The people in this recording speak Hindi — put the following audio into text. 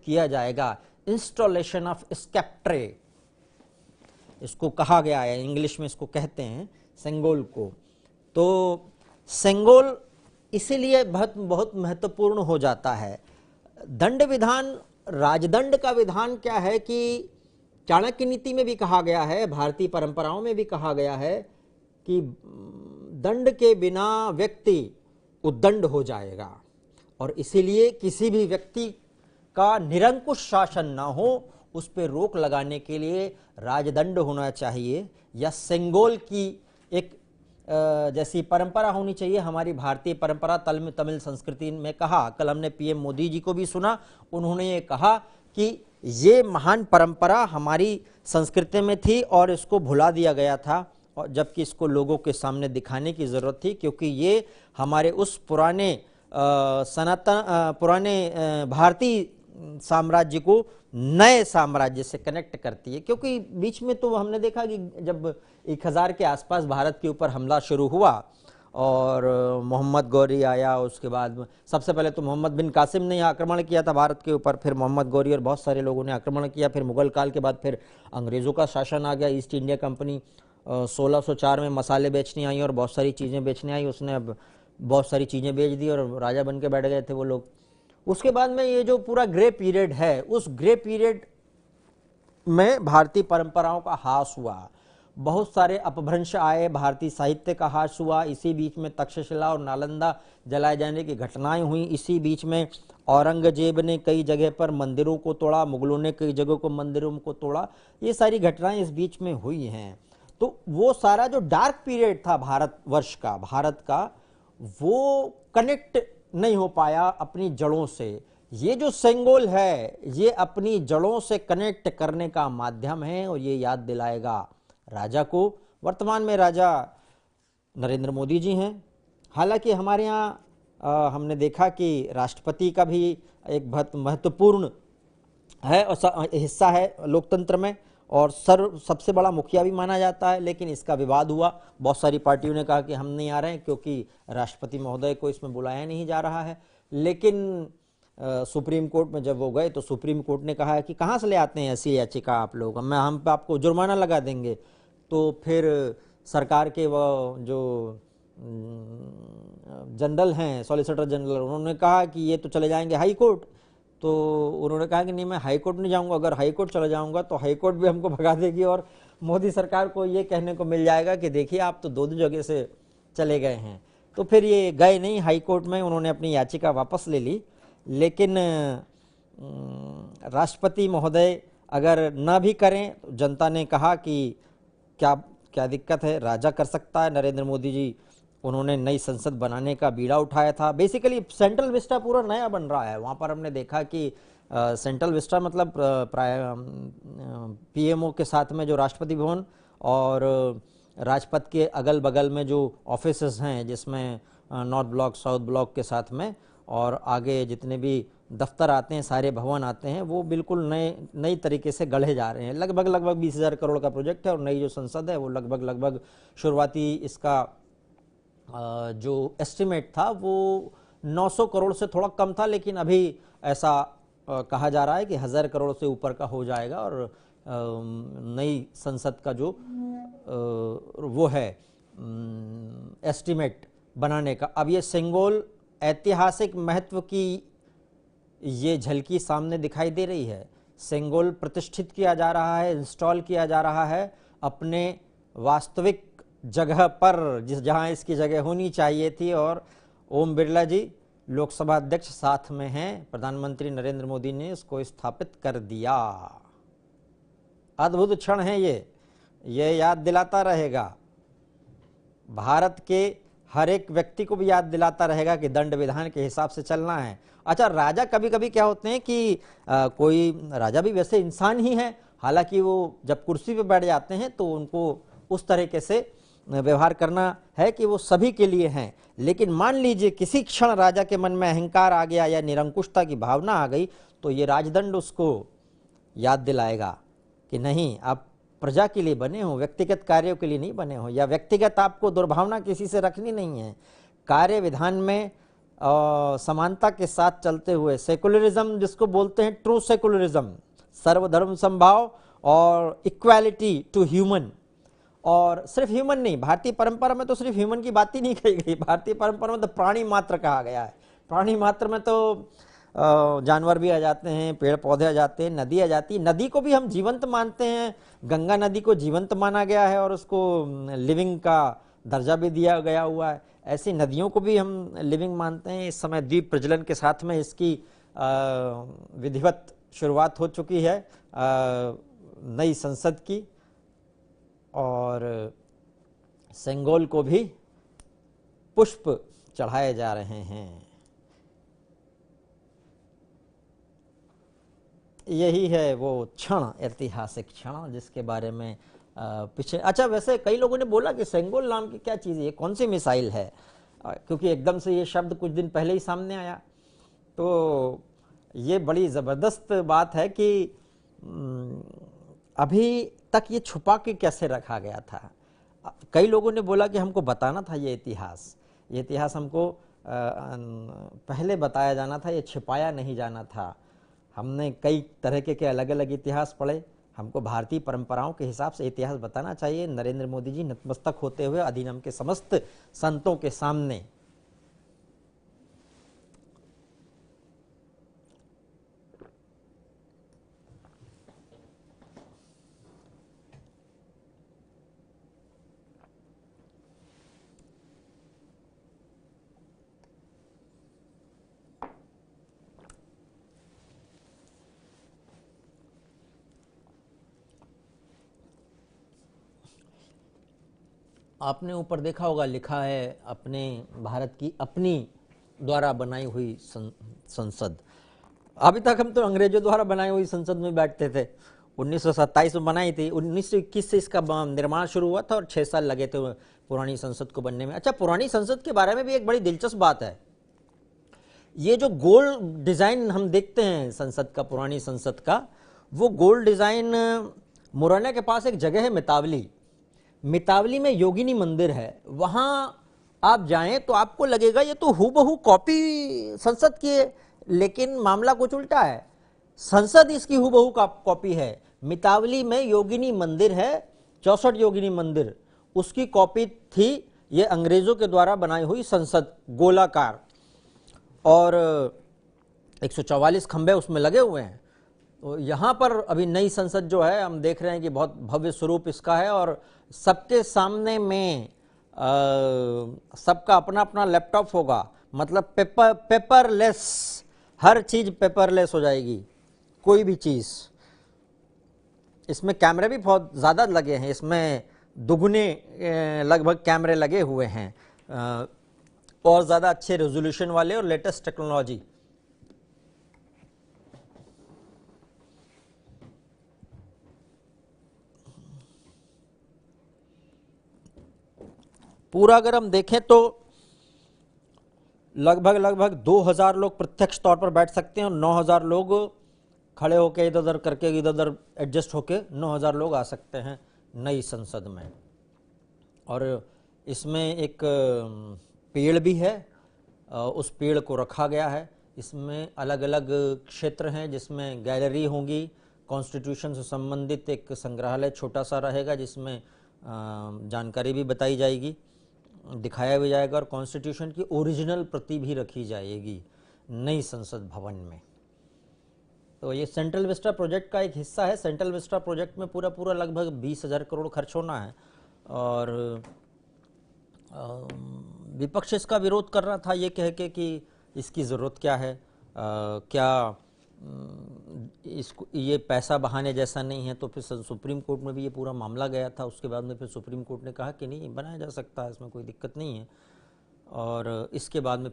किया जाएगा। इंस्टॉलेशन ऑफ स्केप्ट्रे इसको कहा गया है, इंग्लिश में इसको कहते हैं सेंगोल को। तो सेंगोल इसीलिए बहुत बहुत महत्वपूर्ण हो जाता है। दंड विधान, राजदंड का विधान क्या है कि चाणक्य नीति में भी कहा गया है, भारतीय परंपराओं में भी कहा गया है कि दंड के बिना व्यक्ति उद्दंड हो जाएगा, और इसीलिए किसी भी व्यक्ति का निरंकुश शासन ना हो, उस पर रोक लगाने के लिए राजदंड होना चाहिए, या सेंगोल की एक जैसी परंपरा होनी चाहिए। हमारी भारतीय परंपरा तमिल संस्कृति में कहा, कल हमने पीएम मोदी जी को भी सुना, उन्होंने ये कहा कि ये महान परंपरा हमारी संस्कृति में थी और इसको भुला दिया गया था, और जबकि इसको लोगों के सामने दिखाने की जरूरत थी, क्योंकि ये हमारे उस पुराने पुराने भारतीय साम्राज्य को नए साम्राज्य से कनेक्ट करती है। क्योंकि बीच में तो हमने देखा कि जब 1000 के आसपास भारत के ऊपर हमला शुरू हुआ और मोहम्मद गौरी आया, उसके बाद सबसे पहले तो मोहम्मद बिन कासिम ने आक्रमण किया था भारत के ऊपर, फिर मोहम्मद गौरी और बहुत सारे लोगों ने आक्रमण किया, फिर मुगल काल के बाद फिर अंग्रेज़ों का शासन आ गया, ईस्ट इंडिया कंपनी 1604 में मसाले बेचने आई और बहुत सारी चीज़ें बेचने आई, उसने अब बहुत सारी चीज़ें बेच दी और राजा बन के बैठ गए थे वो लोग। उसके बाद में ये जो पूरा ग्रे पीरियड है, उस ग्रे पीरियड में भारतीय परंपराओं का ह्रास हुआ, बहुत सारे अपभ्रंश आए, भारतीय साहित्य का ह्रास हुआ। इसी बीच में तक्षशिला और नालंदा जलाए जाने की घटनाएं हुई। इसी बीच में औरंगजेब ने कई जगह पर मंदिरों को तोड़ा, मुगलों ने कई जगहों को मंदिरों को तोड़ा, ये सारी घटनाएं इस बीच में हुई हैं। तो वो सारा जो डार्क पीरियड था भारतवर्ष का, भारत का, वो कनेक्ट नहीं हो पाया अपनी जड़ों से। ये जो सेंगोल है, ये अपनी जड़ों से कनेक्ट करने का माध्यम है, और ये याद दिलाएगा राजा को। वर्तमान में राजा नरेंद्र मोदी जी हैं। हालांकि हमारे यहाँ हमने देखा कि राष्ट्रपति का भी एक बहुत महत्वपूर्ण है और हिस्सा है लोकतंत्र में, और सबसे बड़ा मुखिया भी माना जाता है, लेकिन इसका विवाद हुआ। बहुत सारी पार्टियों ने कहा कि हम नहीं आ रहे हैं क्योंकि राष्ट्रपति महोदय को इसमें बुलाया नहीं जा रहा है। लेकिन सुप्रीम कोर्ट में जब वो गए तो सुप्रीम कोर्ट ने कहा है कि कहाँ से ले आते हैं ऐसी याचिका आप लोग, हम पे आपको जुर्माना लगा देंगे। तो फिर सरकार के वो जो जनरल हैं, सॉलिसिटर जनरल, उन्होंने कहा कि ये तो चले जाएंगे हाई कोर्ट। तो उन्होंने कहा कि नहीं, मैं हाई कोर्ट नहीं जाऊंगा, अगर हाई कोर्ट चला जाऊंगा तो हाई कोर्ट भी हमको भगा देगी और मोदी सरकार को ये कहने को मिल जाएगा कि देखिए आप तो दो जगह से चले गए हैं। तो फिर ये गए नहीं हाई कोर्ट में, उन्होंने अपनी याचिका वापस ले ली। लेकिन राष्ट्रपति महोदय अगर न भी करें तो जनता ने कहा कि क्या क्या दिक्कत है, राजा कर सकता है। नरेंद्र मोदी जी, उन्होंने नई संसद बनाने का बीड़ा उठाया था। बेसिकली सेंट्रल विस्टा पूरा नया बन रहा है। वहाँ पर हमने देखा कि सेंट्रल विस्टा मतलब पीएमओ के साथ में जो राष्ट्रपति भवन और राजपथ के अगल बगल में जो ऑफिसेस हैं, जिसमें नॉर्थ ब्लॉक साउथ ब्लॉक के साथ में और आगे जितने भी दफ्तर आते हैं, सारे भवन आते हैं, वो बिल्कुल नई तरीके से गढ़े जा रहे हैं। लगभग 20,000 करोड़ का प्रोजेक्ट है, और नई जो संसद है वो लगभग शुरुआती इसका जो एस्टिमेट था वो 900 करोड़ से थोड़ा कम था, लेकिन अभी ऐसा कहा जा रहा है कि 1000 करोड़ से ऊपर का हो जाएगा। और नई संसद का जो वो है एस्टिमेट बनाने का, अब ये सेंगोल ऐतिहासिक महत्व की ये झलकी सामने दिखाई दे रही है। सेंगोल प्रतिष्ठित किया जा रहा है, इंस्टॉल किया जा रहा है अपने वास्तविक जगह पर, जहां इसकी जगह होनी चाहिए थी। और ओम बिरला जी लोकसभा अध्यक्ष साथ में हैं, प्रधानमंत्री नरेंद्र मोदी ने इसको स्थापित कर दिया। अद्भुत क्षण है ये याद दिलाता रहेगा, भारत के हर एक व्यक्ति को भी याद दिलाता रहेगा कि दंड विधान के हिसाब से चलना है। अच्छा, राजा कभी कभी क्या होते हैं कि कोई राजा भी वैसे इंसान ही है, हालांकि वो जब कुर्सी पे बैठ जाते हैं तो उनको उस तरीके से व्यवहार करना है कि वो सभी के लिए हैं। लेकिन मान लीजिए किसी क्षण राजा के मन में अहंकार आ गया या निरंकुशता की भावना आ गई, तो ये राजदंड उसको याद दिलाएगा कि नहीं, आप प्रजा के लिए बने हो, व्यक्तिगत कार्यों के लिए नहीं बने हो, या व्यक्तिगत आपको दुर्भावना किसी से रखनी नहीं है। कार्य विधान में समानता के साथ चलते हुए सेकुलरिज्म जिसको बोलते हैं ट्रू सेकुलरिज्म, सर्वधर्म समभाव और इक्वालिटी टू ह्यूमन, और सिर्फ ह्यूमन नहीं, भारतीय परंपरा में तो सिर्फ ह्यूमन की बात ही नहीं कही गई, भारतीय परंपरा में तो प्राणी मात्र कहा गया है। प्राणी मात्र में तो जानवर भी आ जाते हैं, पेड़ पौधे आ जाते हैं, नदी आ जाती है, नदी को भी हम जीवंत मानते हैं, गंगा नदी को जीवंत माना गया है और उसको लिविंग का दर्जा भी दिया गया हुआ है। ऐसी नदियों को भी हम लिविंग मानते हैं। इस समय द्वीप प्रज्वलन के साथ में इसकी विधिवत शुरुआत हो चुकी है नई संसद की, और सेंगोल को भी पुष्प चढ़ाए जा रहे हैं। यही है वो क्षण, ऐतिहासिक क्षण जिसके बारे में पीछे, अच्छा वैसे कई लोगों ने बोला कि सेंगोल नाम की क्या चीज़ है, ये कौन सी मिसाइल है, क्योंकि एकदम से ये शब्द कुछ दिन पहले ही सामने आया। तो ये बड़ी ज़बरदस्त बात है कि अभी तक ये छुपा के कैसे रखा गया था। कई लोगों ने बोला कि हमको बताना था ये इतिहास हमको पहले बताया जाना था, ये छिपाया नहीं जाना था। हमने कई तरह के अलग अलग इतिहास पढ़े, हमको भारतीय परंपराओं के हिसाब से इतिहास बताना चाहिए। नरेंद्र मोदी जी नतमस्तक होते हुए अधिनियम के समस्त संतों के सामने आपने ऊपर देखा होगा लिखा है अपने भारत की अपनी द्वारा बनाई हुई संसद। अभी तक हम तो अंग्रेजों द्वारा बनाई हुई संसद में बैठते थे। 1927 में बनाई थी, 1921 से इसका निर्माण शुरू हुआ था और 6 साल लगे थे पुरानी संसद को बनने में। अच्छा, पुरानी संसद के बारे में भी एक बड़ी दिलचस्प बात है। ये जो गोल डिजाइन हम देखते हैं संसद का, पुरानी संसद का, वो गोल डिजाइन मुरैना के पास एक जगह है मितावली में योगिनी मंदिर है। वहां आप जाएं तो आपको लगेगा ये तो हूबहू कॉपी संसद की है, लेकिन मामला कुछ उल्टा है। संसद इसकी हूबहू कॉपी है। मितावली में योगिनी मंदिर है, 64 योगिनी मंदिर, उसकी कॉपी थी ये अंग्रेजों के द्वारा बनाई हुई संसद, गोलाकार, और 144 खंभे उसमें लगे हुए हैं। तो यहाँ पर अभी नई संसद जो है हम देख रहे हैं कि बहुत भव्य स्वरूप इसका है, और सबके सामने में सबका अपना अपना लैपटॉप होगा, मतलब पेपरलेस, हर चीज पेपरलेस हो जाएगी, कोई भी चीज। इसमें कैमरे भी बहुत ज़्यादा लगे हैं, इसमें दुगने लगभग कैमरे लगे हुए हैं, और ज़्यादा अच्छे रेजोल्यूशन वाले और लेटेस्ट टेक्नोलॉजी। पूरा अगर हम देखें तो लगभग 2000 लोग प्रत्यक्ष तौर पर बैठ सकते हैं और 9000 लोग खड़े होके इधर उधर करके इधर उधर एडजस्ट होके 9000 लोग आ सकते हैं नई संसद में। और इसमें एक पेड़ भी है, उस पेड़ को रखा गया है। इसमें अलग अलग क्षेत्र हैं जिसमें गैलरी होंगी, कॉन्स्टिट्यूशन से संबंधित एक संग्रहालय छोटा सा रहेगा जिसमें जानकारी भी बताई जाएगी, दिखाया भी जाएगा, और कॉन्स्टिट्यूशन की ओरिजिनल प्रति भी रखी जाएगी नई संसद भवन में। तो ये सेंट्रल विस्टा प्रोजेक्ट का एक हिस्सा है। सेंट्रल विस्टा प्रोजेक्ट में पूरा लगभग 20,000 करोड़ खर्च होना है, और विपक्ष इसका विरोध कर रहा था ये कह के कि इसकी ज़रूरत क्या है, क्या इसको ये पैसा बहाने जैसा नहीं है। तो फिर सुप्रीम कोर्ट में भी ये पूरा मामला गया था। उसके बाद में फिर सुप्रीम कोर्ट ने कहा कि नहीं, बनाया जा सकता है, इसमें कोई दिक्कत नहीं है। और इसके बाद में